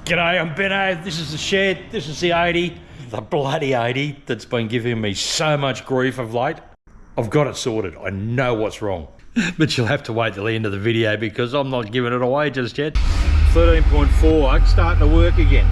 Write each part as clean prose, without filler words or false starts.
G'day, I'm Benno. This is the shed. This is the 80. The bloody 80 that's been giving me so much grief of late. I've got it sorted. I know what's wrong. But you'll have to wait till the end of the video because I'm not giving it away just yet. 13.4, starting to work again.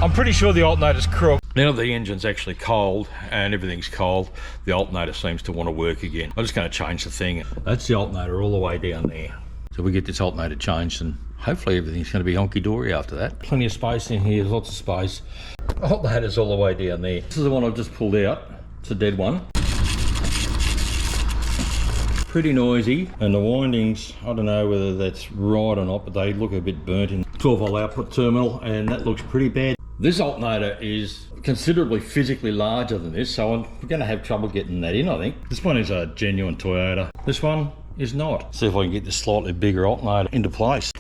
I'm pretty sure the alternator's crooked. Now the engine's actually cold and everything's cold, the alternator seems to want to work again. I'm just going to change the thing. That's the alternator all the way down there. So we get this alternator changed and hopefully everything's going to be honky-dory after that. Plenty of space in here, lots of space. The alternator's all the way down there. This is the one I've just pulled out. It's a dead one. Pretty noisy, and the windings, I don't know whether that's right or not, but they look a bit burnt in 12-volt output terminal, and that looks pretty bad. This alternator is considerably physically larger than this, so we're going to have trouble getting that in, I think. This one is a genuine Toyota. This one is not. See if I can get this slightly bigger alternator into place.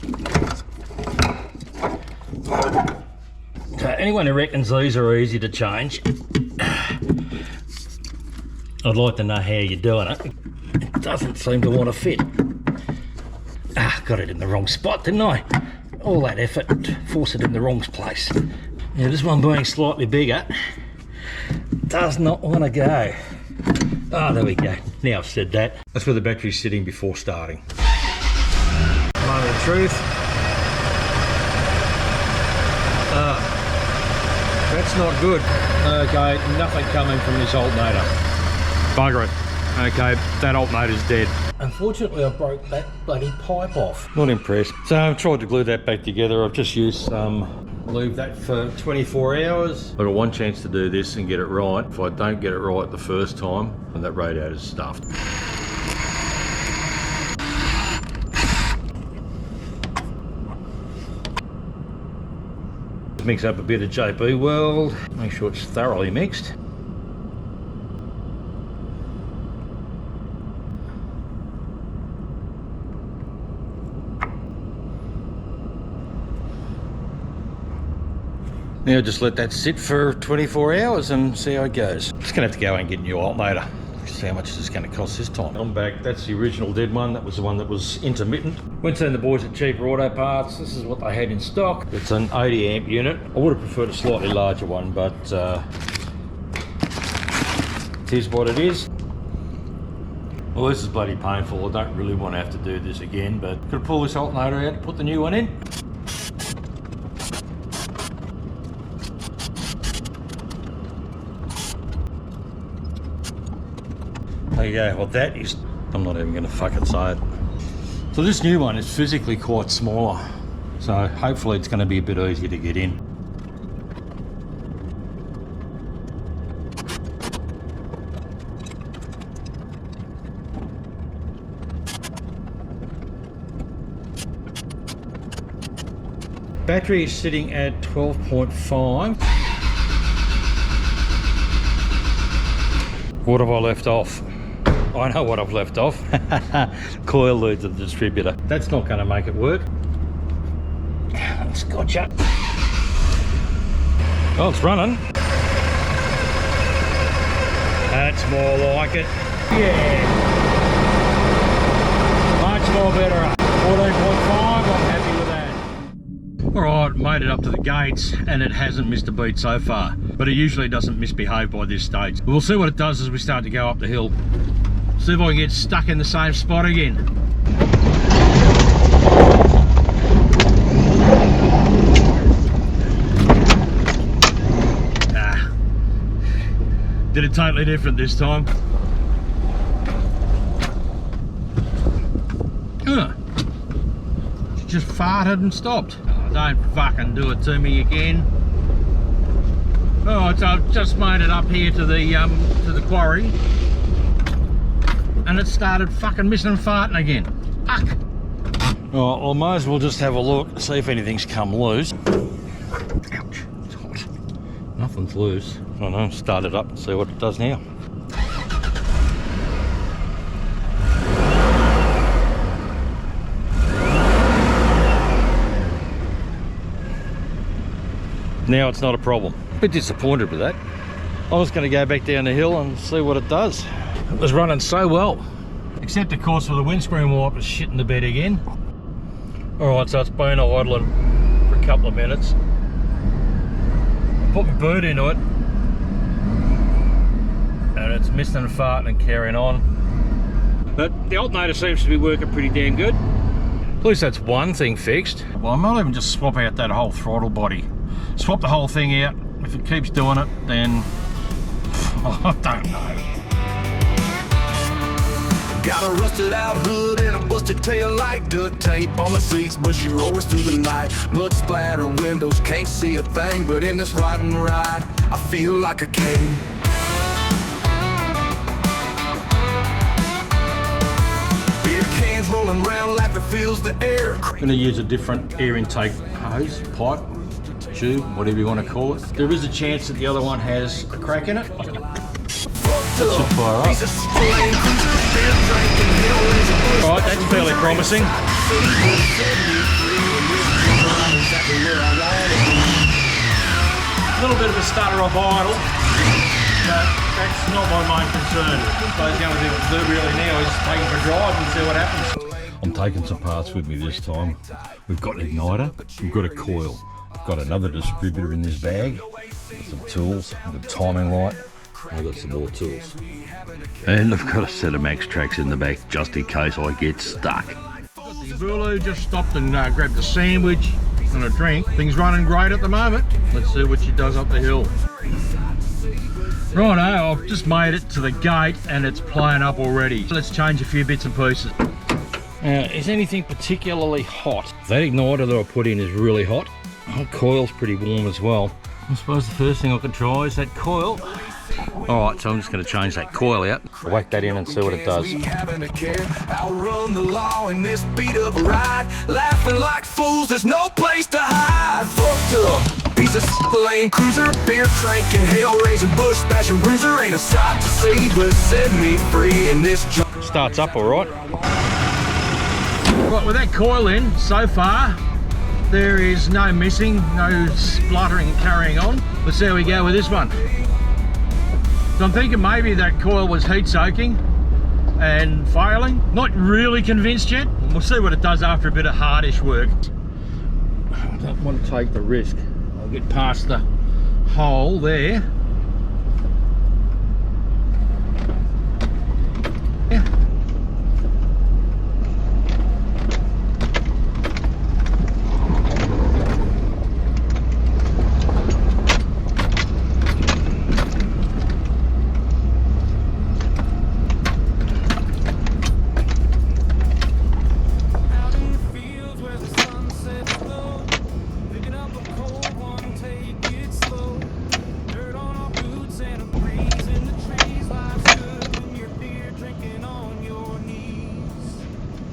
So anyone who reckons these are easy to change, I'd like to know how you're doing it. It doesn't seem to want to fit. Got it in the wrong spot, didn't I? All that effort, force it in the wrong place. Now this one being slightly bigger does not want to go. There we go. Now I've said that. That's where the battery's sitting before starting. Moment of truth. That's not good. Okay, nothing coming from this alternator. Bugger it. Okay, that alternator's dead. Unfortunately, I broke that bloody pipe off. Not impressed. So I've tried to glue that back together. I've just used some, leave that for 24 hours. I've got one chance to do this and get it right. If I don't get it right the first time, and that radiator's stuffed. Mix up a bit of JB Weld, make sure it's thoroughly mixed. Now just let that sit for 24 hours and see how it goes. Just gonna have to go and get a new alternator. See how much is this going to cost this time. I'm back. That's the original dead one. That was the one that was intermittent. Went to the boys at Cheaper Auto Parts. This is what they had in stock. It's an 80 amp unit. I would have preferred a slightly larger one, but it is what it is. Well, this is bloody painful. I don't really want to have to do this again, but I'm going to pull this alternator out and put the new one in. There you go. Well, that is, I'm not even going to fucking say it. So this new one is physically quite smaller, so hopefully it's going to be a bit easier to get in. Battery is sitting at 12.5. What have I left off? I know what I've left off. Coil leads of the distributor. That's not going to make it work. It's gotcha. Oh, it's running. That's more like it. Yeah. Much more better. 14.5, I'm happy with that. Alright, made it up to the gates and it hasn't missed a beat so far. But it usually doesn't misbehave by this stage. We'll see what it does as we start to go up the hill. See if I can get stuck in the same spot again. Did it totally different this time. She just farted and stopped. Oh, don't fucking do it to me again. Alright, so I've just made it up here to the quarry. And it started fucking missing and farting again. Fuck! Alright, well, I might as well just have a look, see if anything's come loose. Ouch, it's hot. Nothing's loose. I don't know, start it up and see what it does now. Now it's not a problem. A bit disappointed with that. I was going to go back down the hill and see what it does. It was running so well. Except of course for the windscreen wipers shit in the bed again. Alright, so it's been idling for a couple of minutes. put my boot into it, and it's missing and farting and carrying on. But the alternator seems to be working pretty damn good. At least that's one thing fixed. Well, I might even just swap out that whole throttle body. Swap the whole thing out. If it keeps doing it, then I don't know. Got a rusted out hood and a busted tail light. Duct tape on the seats, but she roars through the night. Blood splatter windows, can't see a thing. But in this riding ride, I feel like a king. Beer cans rolling around like it fills the air. I'm going to use a different air intake hose, pipe, tube, whatever you want to call it. There is a chance that the other one has a crack in it. Should fire up. Alright, that's fairly promising. A little bit of a stutter off idle, but that's not my main concern. I suppose the only thing to do really now is take it for a drive and see what happens. I'm taking some parts with me this time. We've got an igniter, we've got a coil, we've got another distributor in this bag, some tools, the timing light. I've got some more tools. And I've got a set of max tracks in the back just in case I get stuck. The Bulu just stopped and grabbed a sandwich and a drink. Things running great at the moment. Let's see what she does up the hill. Righto, I've just made it to the gate and it's playing up already. Let's change a few bits and pieces. Now, is anything particularly hot? That igniter that I put in is really hot. The coil's pretty warm as well. I suppose the first thing I can try is that coil. Alright, so I'm just going to change that coil out. Whack that in and see what it does. I'll run the law in this beat up ride. Laughing like fools, there's no place to hide. Fucked up, piece of LandCruiser, beer drinking, hell raising, bush bashing bruiser. Ain't a sight to see, but set me free in this junk. Starts up alright. Right, with that coil in, so far, there is no missing, no spluttering and carrying on. Let's see how we go with this one. So I'm thinking maybe that coil was heat soaking and failing. Not really convinced yet. We'll see what it does after a bit of hardish work. I don't want to take the risk. I'll get past the hole there. Yeah.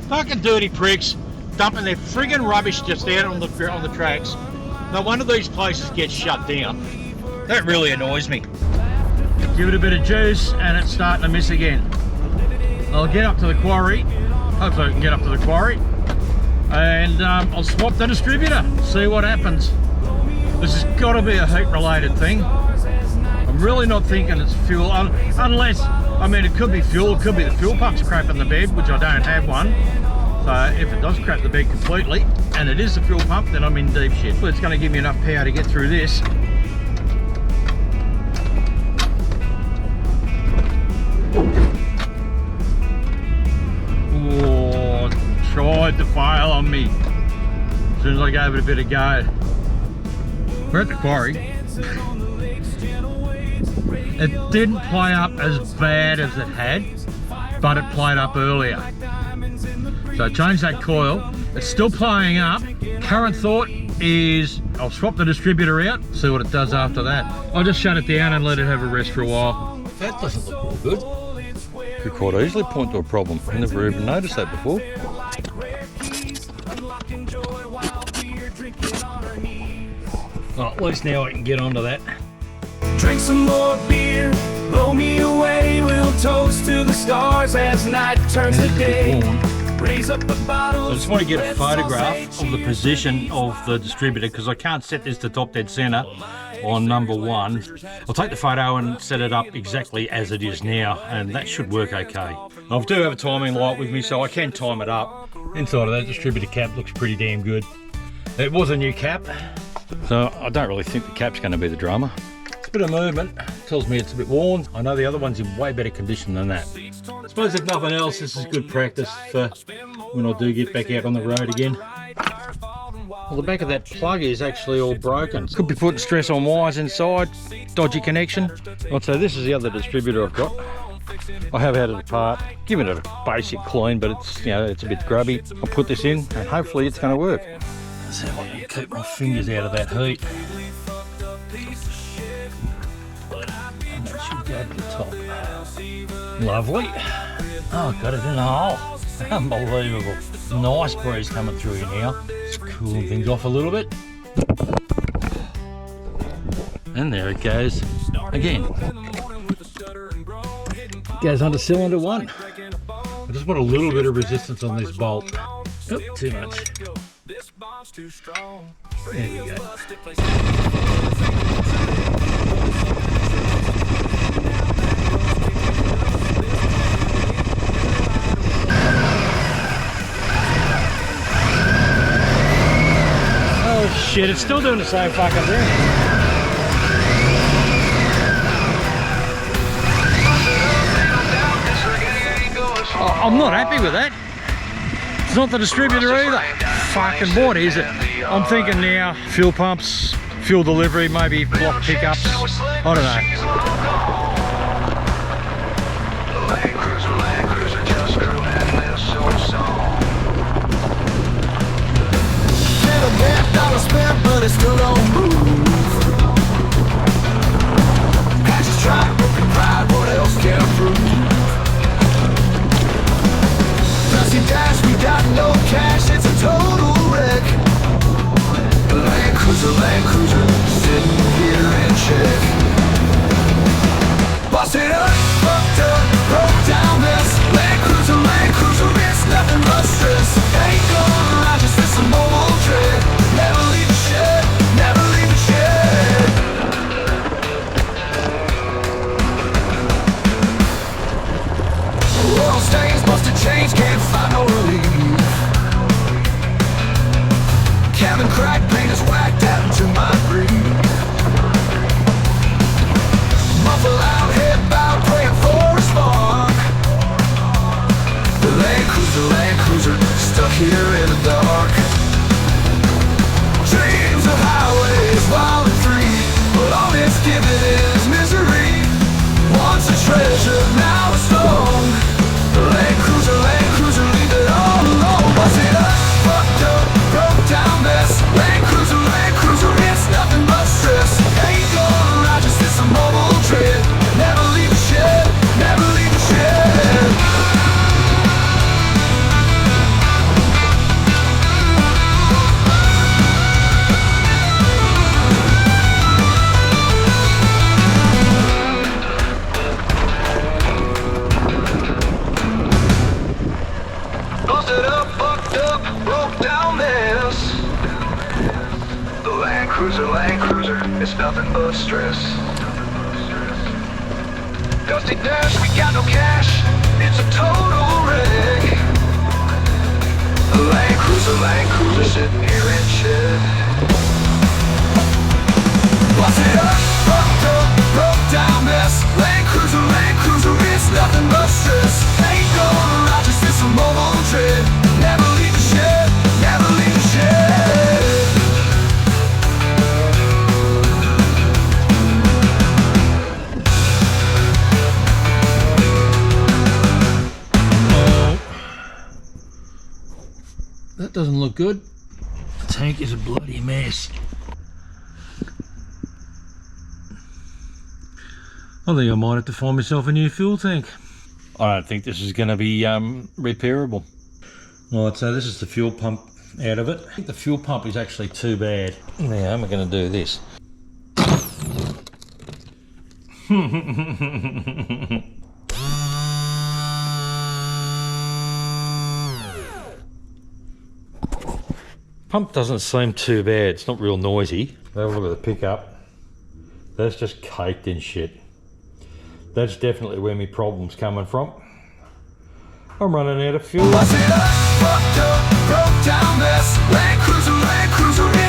Fucking dirty pricks dumping their friggin' rubbish just out on the tracks. No wonder these places get shut down. That really annoys me. Give it a bit of juice and it's starting to miss again. I'll get up to the quarry. Hopefully I can get up to the quarry. And I'll swap the distributor, see what happens. This has got to be a heat related thing. I'm really not thinking it's fuel, unless, I mean, it could be fuel, it could be the fuel pump's crap in the bed, which I don't have one. So if it does crap the bed completely, and it is the fuel pump, then I'm in deep shit. But it's going to give me enough power to get through this. Oh, tried to fail on me. As soon as I gave it a bit of go. We're at the quarry. It didn't play up as bad as it had, but it played up earlier. So I changed that coil. It's still playing up. Current thought is I'll swap the distributor out, see what it does after that. I'll just shut it down and let it have a rest for a while. That doesn't look all good. Could quite easily point to a problem. I never even noticed that before. Well, at least now I can get onto that. Drink some more beer, blow me away. We'll toast to the stars as night turns to day. Raise up the bottle. I just want to get a photograph of the position of the distributor because I can't set this to top dead center on number one. I'll take the photo and set it up exactly as it is now, and that should work okay. I do have a timing light with me, so I can time it up. Inside of that distributor cap looks pretty damn good. It was a new cap, so I don't really think the cap's going to be the drama. It's a bit of movement, tells me it's a bit worn. I know the other one's in way better condition than that. I suppose if nothing else, this is good practice for when I do get back out on the road again. Well, the back of that plug is actually all broken. Could be putting stress on wires inside, dodgy connection. I'd say this is the other distributor I've got. I have had it apart, given it a basic clean, but it's, you know, it's a bit grubby. I'll put this in and hopefully it's going to work. Let's see if I can keep my fingers out of that heat. And that should go to the top. Lovely. Oh, got it in a hole. Unbelievable. Nice breeze coming through here now. It's cooling things off a little bit. And there it goes again. Goes onto cylinder 1. I just want a little bit of resistance on this bolt. Oh, too much. There you go. Oh shit, it's still doing the same fucking thing. I'm not happy with that. It's not the distributor either. Fucking what is it? I'm thinking now fuel pumps, fuel delivery, maybe block pickups. I don't know. LandCruiser, just cruising this song. $10 spent, but it still don't move. Patches try, broken pride, what else can I prove? Dusty dash, we got no cash, it's a total wreck. LandCruiser, sitting here in check. Busted up, fucked up, broke down mess. LandCruiser, it's nothing but stress. Ain't gonna ride, just this a mobile dread. Never leave the shed, never leave the shed. Oil stains, busted chains, can't find no relief. Cabin crack, paint is whacked out to my breeze. Muffle out, head bow, praying for a spark. The LandCruiser, stuck here in the dark. Dreams of highways, wild and free, but all it's given is misery. Once a treasure, now it's gone. LandCruiser, leave it all alone. Bust it up, fucked up, broke down mess. LandCruiser, it's nothing but stress. Ain't gonna ride, just it's a mobile tread. Never leave the shed, never leave the shed. Busted up, fucked up, broke down mess. The LandCruiser, it's nothing but stress. Dusty dash, we got no cash, it's a total wreck. The LandCruiser, sitting here in shed. Busted up, fucked up, broke down mess. LandCruiser, it's nothing but stress. Ain't gonna ride, just this a mobile tread. Never leave the shed, never leave the shed. That doesn't look good. The tank is a bloody mess. I think I might have to find myself a new fuel tank. I don't think this is going to be repairable. Right, so this is the fuel pump out of it. I think the fuel pump is actually too bad. Now I'm going to do this. Pump doesn't seem too bad. It's not real noisy. Have a look at the pickup. That's just caked in shit. That's definitely where my problem's coming from. I'm running out of fuel. Bust it up, fucked up, broke shakedown mess. LandCruiser, LandCruiser